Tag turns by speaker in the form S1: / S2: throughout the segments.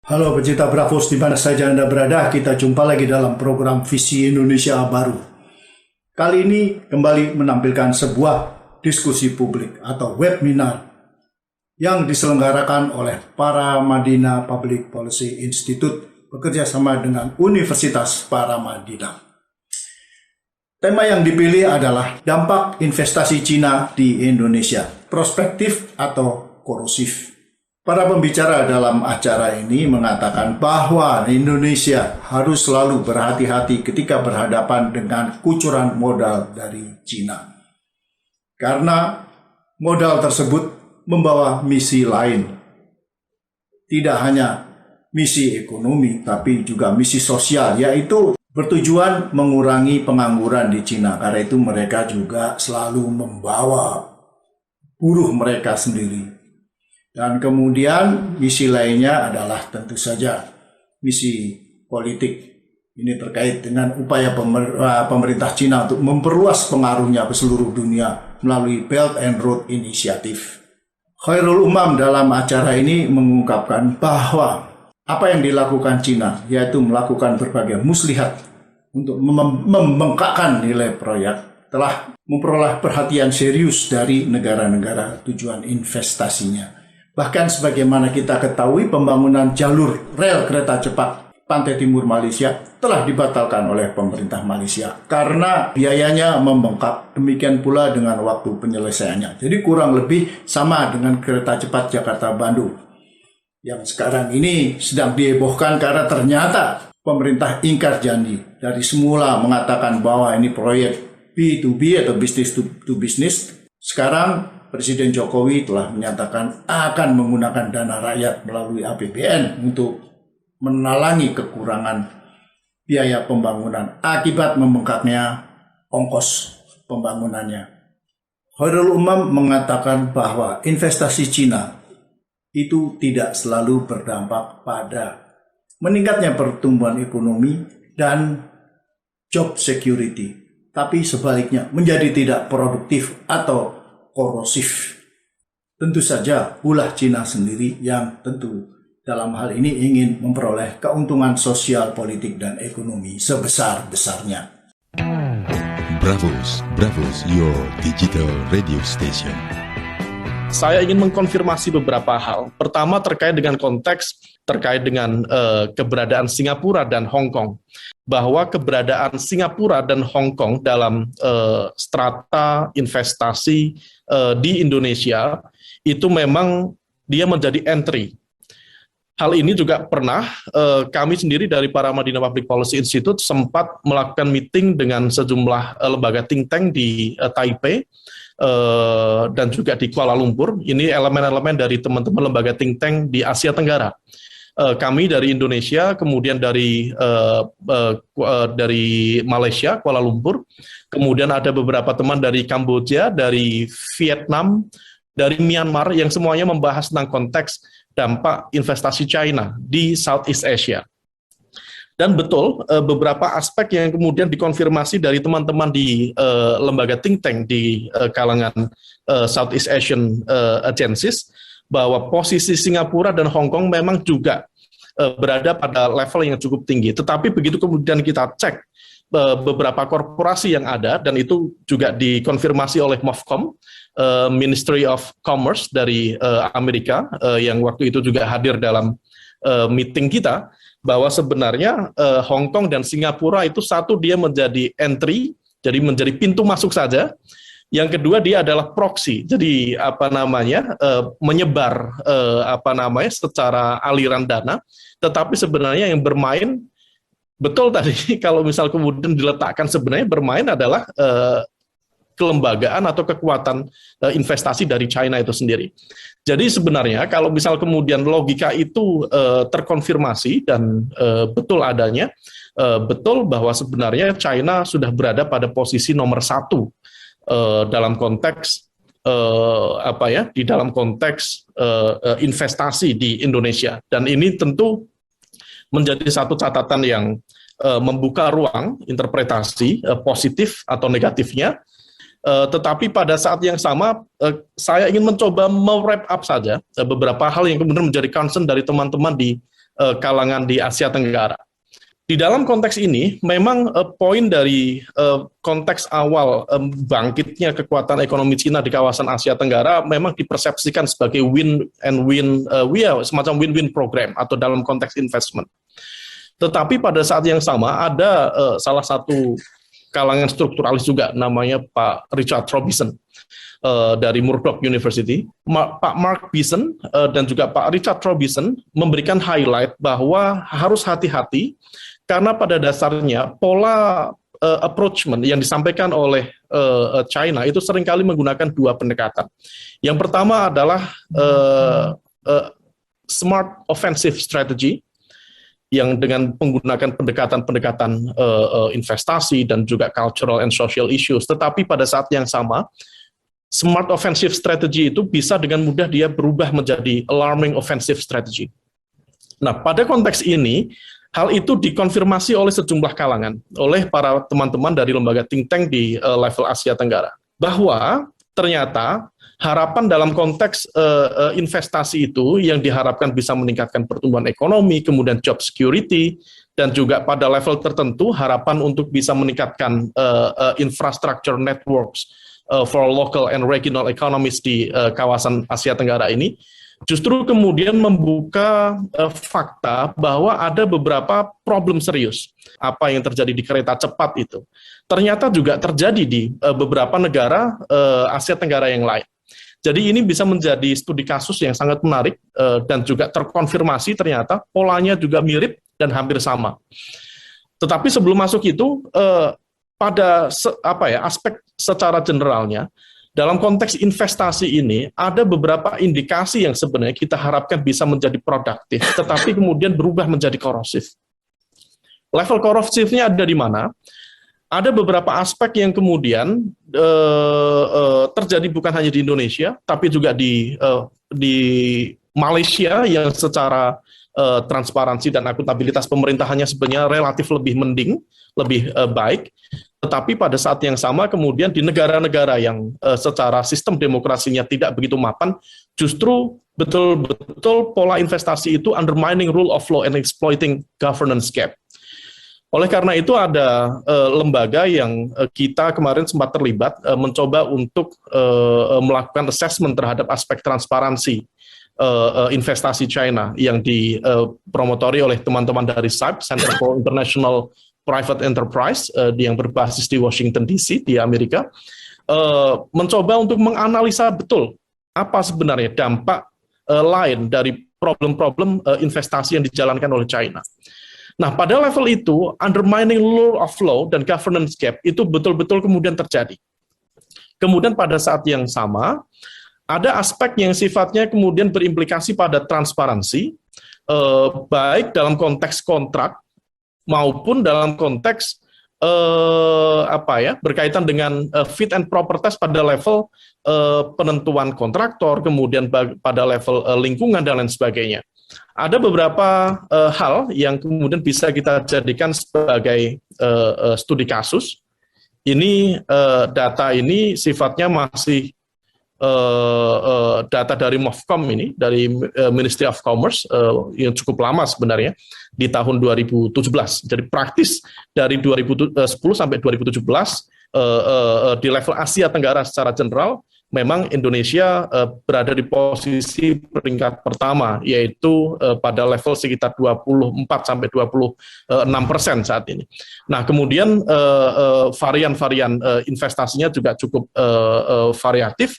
S1: Halo pecinta Bravos di mana saja Anda berada, kita jumpa lagi dalam program Visi Indonesia Baru. Kali ini kembali menampilkan sebuah diskusi publik atau webinar yang diselenggarakan oleh Paramadina Public Policy Institute bekerjasama dengan Universitas Paramadina. Tema yang dipilih adalah dampak investasi Cina di Indonesia, prospektif atau korosif. Para pembicara dalam acara ini mengatakan bahwa Indonesia harus selalu berhati-hati ketika berhadapan dengan kucuran modal dari Cina. Karena modal tersebut membawa misi lain. Tidak hanya misi ekonomi, tapi juga misi sosial, yaitu bertujuan mengurangi pengangguran di Cina. Karena itu mereka juga selalu membawa buruh mereka sendiri. Dan kemudian misi lainnya adalah tentu saja misi politik. Ini terkait dengan upaya pemerintah Cina untuk memperluas pengaruhnya ke seluruh dunia melalui Belt and Road Initiative. Khairul Umam dalam acara ini mengungkapkan bahwa apa yang dilakukan Cina yaitu melakukan berbagai muslihat untuk membengkakkan nilai proyek telah memperoleh perhatian serius dari negara-negara tujuan investasinya. Bahkan sebagaimana kita ketahui pembangunan jalur rel kereta cepat pantai timur Malaysia telah dibatalkan oleh pemerintah Malaysia karena biayanya membengkak, demikian pula dengan waktu penyelesaiannya. Jadi kurang lebih sama dengan kereta cepat Jakarta-Bandung yang sekarang ini sedang dihebohkan karena ternyata pemerintah ingkar janji. Dari semula mengatakan bahwa ini proyek B2B atau business to business, sekarang Presiden Jokowi telah menyatakan akan menggunakan dana rakyat melalui APBN untuk menalangi kekurangan biaya pembangunan akibat membengkaknya ongkos pembangunannya. Khairul Umam mengatakan bahwa investasi Cina itu tidak selalu berdampak pada meningkatnya pertumbuhan ekonomi dan job security, tapi sebaliknya menjadi tidak produktif atau korosif. Tentu saja ulah Cina sendiri yang tentu dalam hal ini ingin memperoleh keuntungan sosial, politik, dan ekonomi sebesar-besarnya.
S2: Bravos, your digital radio station.
S3: Saya ingin mengkonfirmasi beberapa hal. Pertama terkait dengan konteks, terkait dengan keberadaan Singapura dan Hong Kong. Bahwa keberadaan Singapura dan Hong Kong dalam strata investasi di Indonesia itu memang dia menjadi entry. Hal ini juga pernah kami sendiri dari Paramadina Public Policy Institute sempat melakukan meeting dengan sejumlah lembaga think tank di Taipei dan juga di Kuala Lumpur. Ini elemen-elemen dari teman-teman lembaga think tank di Asia Tenggara. Kami dari Indonesia, kemudian dari Malaysia, Kuala Lumpur, kemudian ada beberapa teman dari Kamboja, dari Vietnam, dari Myanmar, yang semuanya membahas tentang konteks dampak investasi China di Southeast Asia. Dan betul, beberapa aspek yang kemudian dikonfirmasi dari teman-teman di lembaga think tank di kalangan Southeast Asian Agencies, bahwa posisi Singapura dan Hong Kong memang juga berada pada level yang cukup tinggi. Tetapi begitu kemudian kita cek beberapa korporasi yang ada, dan itu juga dikonfirmasi oleh MOFCOM, Ministry of Commerce dari Amerika, yang waktu itu juga hadir dalam meeting kita, bahwa sebenarnya Hong Kong dan Singapura itu satu, dia menjadi entry, jadi menjadi pintu masuk saja. Yang kedua, dia adalah proxy, jadi menyebar secara aliran dana, tetapi sebenarnya yang bermain, betul tadi kalau misal kemudian diletakkan, sebenarnya bermain adalah kelembagaan atau kekuatan investasi dari China itu sendiri. Jadi sebenarnya kalau misal kemudian logika itu terkonfirmasi dan betul adanya, betul bahwa sebenarnya China sudah berada pada posisi nomor 1 dalam konteks di dalam konteks investasi di Indonesia, dan ini tentu menjadi satu catatan yang membuka ruang interpretasi positif atau negatifnya. Tetapi pada saat yang sama saya ingin mencoba me-wrap up saja beberapa hal yang kemudian menjadi concern dari teman-teman di kalangan di Asia Tenggara. Di dalam konteks ini, memang poin dari konteks awal bangkitnya kekuatan ekonomi Cina di kawasan Asia Tenggara memang dipersepsikan sebagai win and win, semacam win-win program atau dalam konteks investment. Tetapi pada saat yang sama ada salah satu kalangan strukturalis juga, namanya Pak Richard Robinson dari Murdoch University. Pak Mark Beeson dan juga Pak Richard Robinson memberikan highlight bahwa harus hati-hati karena pada dasarnya pola approachment yang disampaikan oleh China itu seringkali menggunakan dua pendekatan. Yang pertama adalah smart offensive strategy, yang dengan menggunakan pendekatan-pendekatan investasi dan juga cultural and social issues. Tetapi pada saat yang sama, smart offensive strategy itu bisa dengan mudah dia berubah menjadi alarming offensive strategy. Nah, pada konteks ini, hal itu dikonfirmasi oleh sejumlah kalangan, oleh para teman-teman dari lembaga think tank di level Asia Tenggara, bahwa ternyata harapan dalam konteks investasi itu yang diharapkan bisa meningkatkan pertumbuhan ekonomi, kemudian job security, dan juga pada level tertentu harapan untuk bisa meningkatkan infrastructure networks for local and regional economies di kawasan Asia Tenggara ini, justru kemudian membuka fakta bahwa ada beberapa problem serius. Apa yang terjadi di kereta cepat itu ternyata juga terjadi di beberapa negara Asia Tenggara yang lain. Jadi ini bisa menjadi studi kasus yang sangat menarik dan juga terkonfirmasi ternyata polanya juga mirip dan hampir sama. Tetapi sebelum masuk itu, pada aspek secara generalnya, dalam konteks investasi ini, ada beberapa indikasi yang sebenarnya kita harapkan bisa menjadi produktif, tetapi kemudian berubah menjadi korosif. Level korosifnya ada di mana? Ada beberapa aspek yang kemudian terjadi bukan hanya di Indonesia, tapi juga di Malaysia yang secara transparansi dan akuntabilitas pemerintahannya sebenarnya relatif lebih mending, lebih baik. Tetapi pada saat yang sama kemudian di negara-negara yang secara sistem demokrasinya tidak begitu mapan, justru betul-betul pola investasi itu undermining rule of law and exploiting governance gap. Oleh karena itu ada lembaga yang kita kemarin sempat terlibat mencoba untuk melakukan assessment terhadap aspek transparansi investasi China yang dipromotori oleh teman-teman dari CIPE, Center for International Private Enterprise yang berbasis di Washington DC di Amerika, mencoba untuk menganalisa betul apa sebenarnya dampak lain dari problem-problem investasi yang dijalankan oleh China. Nah, pada level itu, undermining rule of law dan governance gap itu betul-betul kemudian terjadi. Kemudian pada saat yang sama, ada aspek yang sifatnya kemudian berimplikasi pada transparansi, baik dalam konteks kontrak maupun dalam konteks berkaitan dengan fit and proper test pada level penentuan kontraktor, kemudian pada level lingkungan dan lain sebagainya. Ada beberapa hal yang kemudian bisa kita jadikan sebagai studi kasus. Ini data ini sifatnya masih data dari MOFCOM ini, dari Ministry of Commerce, yang cukup lama sebenarnya, di tahun 2017. Jadi praktis dari 2010 sampai 2017, di level Asia Tenggara secara general, memang Indonesia berada di posisi peringkat pertama, yaitu pada level sekitar 24-26% saat ini. Nah, kemudian varian-varian investasinya juga cukup variatif,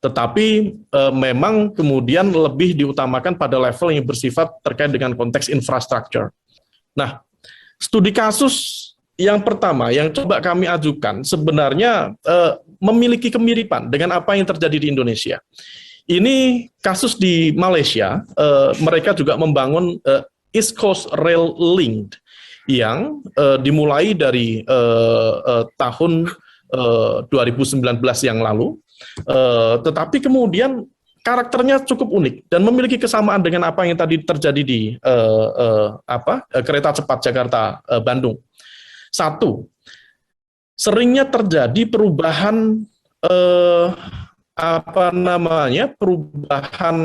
S3: tetapi memang kemudian lebih diutamakan pada level yang bersifat terkait dengan konteks infrastruktur. Nah, studi kasus yang pertama yang coba kami ajukan sebenarnya memiliki kemiripan dengan apa yang terjadi di Indonesia. Ini kasus di Malaysia, mereka juga membangun East Coast Rail Link yang dimulai dari tahun 2019 yang lalu, tetapi kemudian karakternya cukup unik dan memiliki kesamaan dengan apa yang tadi terjadi di kereta cepat Jakarta-Bandung. Satu, seringnya terjadi perubahan perubahan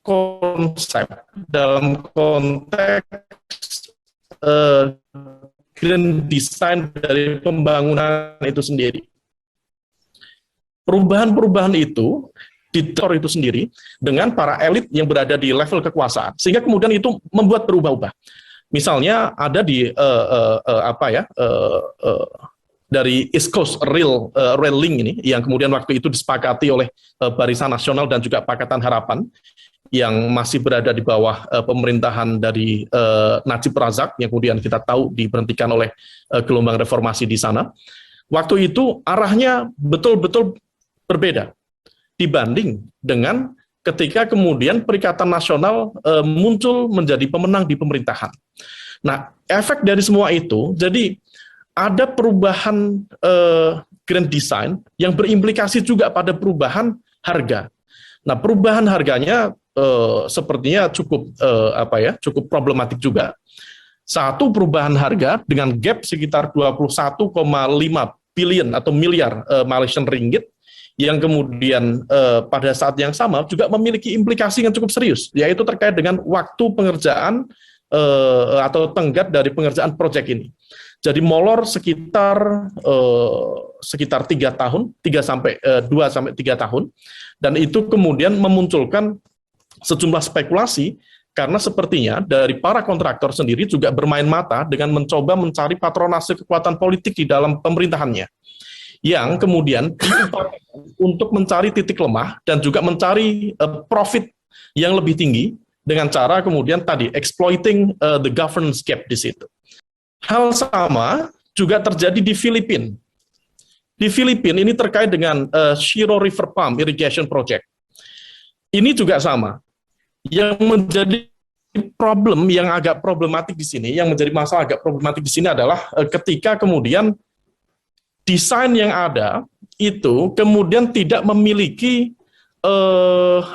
S3: konsep dalam konteks grand design dari pembangunan itu sendiri. Perubahan-perubahan itu diatur itu sendiri dengan para elit yang berada di level kekuasaan, sehingga kemudian itu membuat berubah-ubah. Misalnya ada di dari East Coast Rail Link ini, yang kemudian waktu itu disepakati oleh Barisan Nasional dan juga Pakatan Harapan, yang masih berada di bawah pemerintahan dari Najib Razak, yang kemudian kita tahu diberhentikan oleh gelombang reformasi di sana. Waktu itu arahnya betul-betul berbeda dibanding dengan ketika kemudian Perikatan Nasional muncul menjadi pemenang di pemerintahan. Nah, efek dari semua itu, jadi ada perubahan grand design yang berimplikasi juga pada perubahan harga. Nah, perubahan harganya sepertinya cukup problematik juga. Satu, perubahan harga dengan gap sekitar 21,5 billion atau miliar Malaysian ringgit, yang kemudian pada saat yang sama juga memiliki implikasi yang cukup serius, yaitu terkait dengan waktu pengerjaan atau tenggat dari pengerjaan proyek ini. Jadi molor sekitar 3 tahun, 2 sampai 3 tahun, dan itu kemudian memunculkan sejumlah spekulasi karena sepertinya dari para kontraktor sendiri juga bermain mata dengan mencoba mencari patronase kekuatan politik di dalam pemerintahannya, yang kemudian untuk mencari titik lemah dan juga mencari profit yang lebih tinggi dengan cara kemudian tadi exploiting the governance gap di situ. Hal sama juga terjadi di Filipina. Di Filipina ini terkait dengan Shiro River Pump Irrigation Project. Ini juga sama. Yang menjadi problem yang agak problematik di sini, yang menjadi masalah agak problematik di sini adalah ketika kemudian desain yang ada itu kemudian tidak memiliki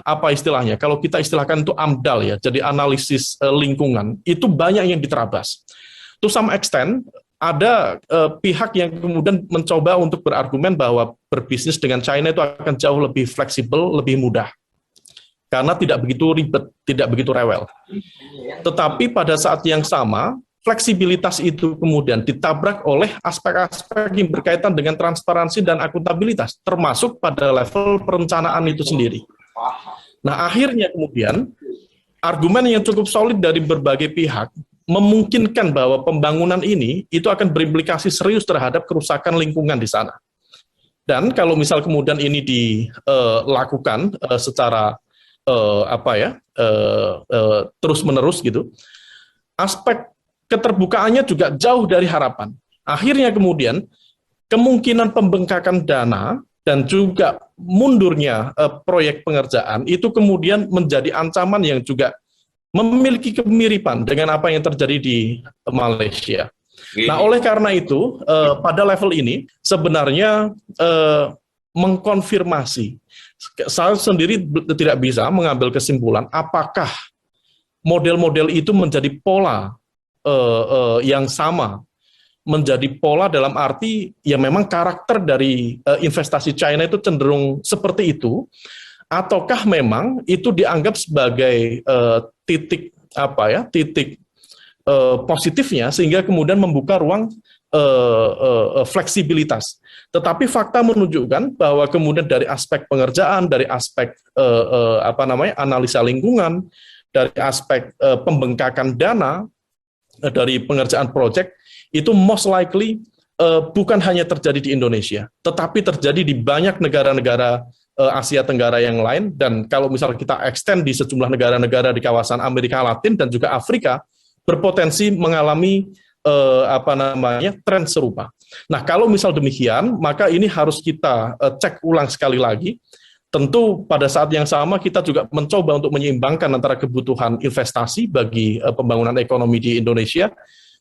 S3: apa istilahnya, kalau kita istilahkan itu AMDAL ya, jadi analisis lingkungan, itu banyak yang diterabas. To some extent, ada pihak yang kemudian mencoba untuk berargumen bahwa berbisnis dengan China itu akan jauh lebih fleksibel, lebih mudah, karena tidak begitu ribet, tidak begitu rewel. Tetapi pada saat yang sama, fleksibilitas itu kemudian ditabrak oleh aspek-aspek yang berkaitan dengan transparansi dan akuntabilitas, termasuk pada level perencanaan itu sendiri. Nah, akhirnya kemudian argumen yang cukup solid dari berbagai pihak memungkinkan bahwa pembangunan ini itu akan berimplikasi serius terhadap kerusakan lingkungan di sana. Dan kalau misal kemudian ini dilakukan secara terus-menerus gitu, aspek keterbukaannya juga jauh dari harapan. Akhirnya kemudian kemungkinan pembengkakan dana dan juga mundurnya proyek pengerjaan itu kemudian menjadi ancaman yang juga memiliki kemiripan dengan apa yang terjadi di Malaysia. Nah, oleh karena itu pada level ini sebenarnya mengkonfirmasi, saya sendiri tidak bisa mengambil kesimpulan apakah model-model itu menjadi pola yang sama, menjadi pola dalam arti ya memang karakter dari investasi China itu cenderung seperti itu, ataukah memang itu dianggap sebagai titik positifnya sehingga kemudian membuka ruang fleksibilitas. Tetapi fakta menunjukkan bahwa kemudian dari aspek pengerjaan, dari aspek analisa lingkungan, dari aspek pembengkakan dana dari pengerjaan proyek itu most likely bukan hanya terjadi di Indonesia, tetapi terjadi di banyak negara-negara Asia Tenggara yang lain, dan kalau misalnya kita extend di sejumlah negara-negara di kawasan Amerika Latin dan juga Afrika berpotensi mengalami tren serupa. Nah, kalau misal demikian, maka ini harus kita cek ulang sekali lagi. Tentu pada saat yang sama kita juga mencoba untuk menyeimbangkan antara kebutuhan investasi bagi pembangunan ekonomi di Indonesia,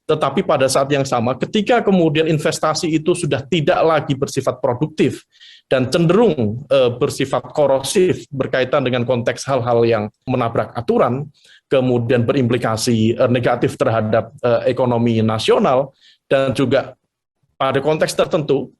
S3: tetapi pada saat yang sama ketika kemudian investasi itu sudah tidak lagi bersifat produktif dan cenderung bersifat korosif berkaitan dengan konteks hal-hal yang menabrak aturan, kemudian berimplikasi negatif terhadap ekonomi nasional, dan juga pada konteks tertentu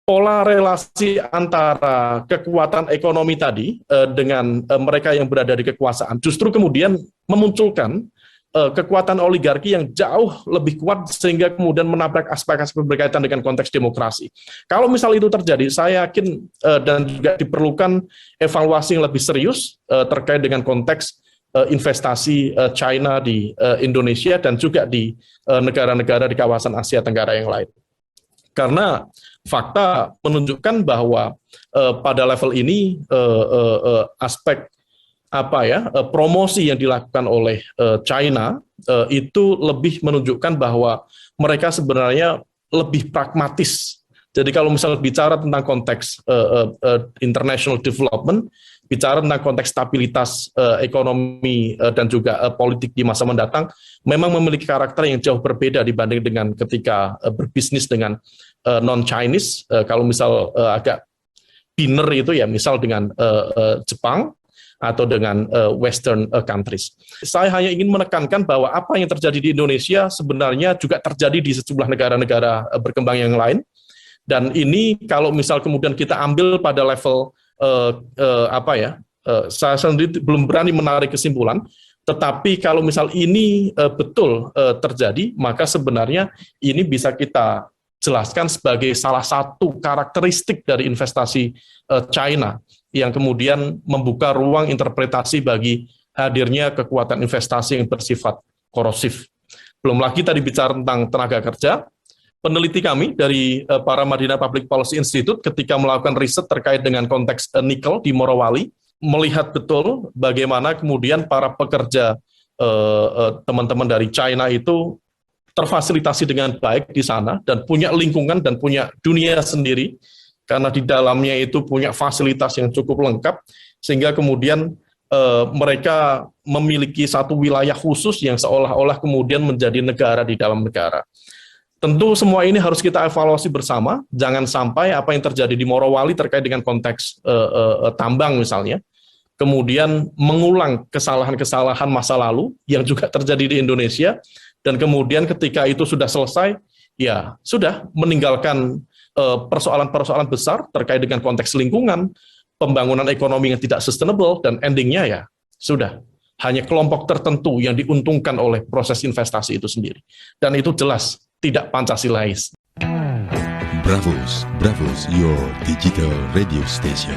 S3: pola relasi antara kekuatan ekonomi tadi dengan mereka yang berada di kekuasaan justru kemudian memunculkan kekuatan oligarki yang jauh lebih kuat sehingga kemudian menabrak aspek-aspek berkaitan dengan konteks demokrasi. Kalau misal itu terjadi, saya yakin dan juga diperlukan evaluasi yang lebih serius terkait dengan konteks investasi China di Indonesia dan juga di negara-negara di kawasan Asia Tenggara yang lain. Karena fakta menunjukkan bahwa pada level ini aspek promosi yang dilakukan oleh China itu lebih menunjukkan bahwa mereka sebenarnya lebih pragmatis. Jadi kalau misalnya bicara tentang konteks international development, bicara tentang konteks stabilitas ekonomi dan juga politik di masa mendatang, memang memiliki karakter yang jauh berbeda dibanding dengan ketika berbisnis dengan non-Chinese. Kalau misal agak binner itu ya, misal dengan Jepang atau dengan Western countries. Saya hanya ingin menekankan bahwa apa yang terjadi di Indonesia sebenarnya juga terjadi di sejumlah negara-negara berkembang yang lain. Dan ini kalau misal kemudian kita ambil pada level saya sendiri belum berani menarik kesimpulan, tetapi kalau misal ini betul terjadi, maka sebenarnya ini bisa kita jelaskan sebagai salah satu karakteristik dari investasi China yang kemudian membuka ruang interpretasi bagi hadirnya kekuatan investasi yang bersifat korosif. Belum lagi tadi bicara tentang tenaga kerja, peneliti kami dari Paramadina Public Policy Institute ketika melakukan riset terkait dengan konteks nikel di Morowali, melihat betul bagaimana kemudian para pekerja teman-teman dari China itu terfasilitasi dengan baik di sana dan punya lingkungan dan punya dunia sendiri karena di dalamnya itu punya fasilitas yang cukup lengkap sehingga kemudian mereka memiliki satu wilayah khusus yang seolah-olah kemudian menjadi negara di dalam negara. Tentu semua ini harus kita evaluasi bersama, jangan sampai apa yang terjadi di Morowali terkait dengan konteks tambang misalnya, kemudian mengulang kesalahan-kesalahan masa lalu yang juga terjadi di Indonesia, dan kemudian ketika itu sudah selesai, ya sudah meninggalkan persoalan-persoalan besar terkait dengan konteks lingkungan, pembangunan ekonomi yang tidak sustainable, dan endingnya ya sudah hanya kelompok tertentu yang diuntungkan oleh proses investasi itu sendiri. Dan itu jelas tidak Pancasilais.
S2: Bravos, your digital radio station.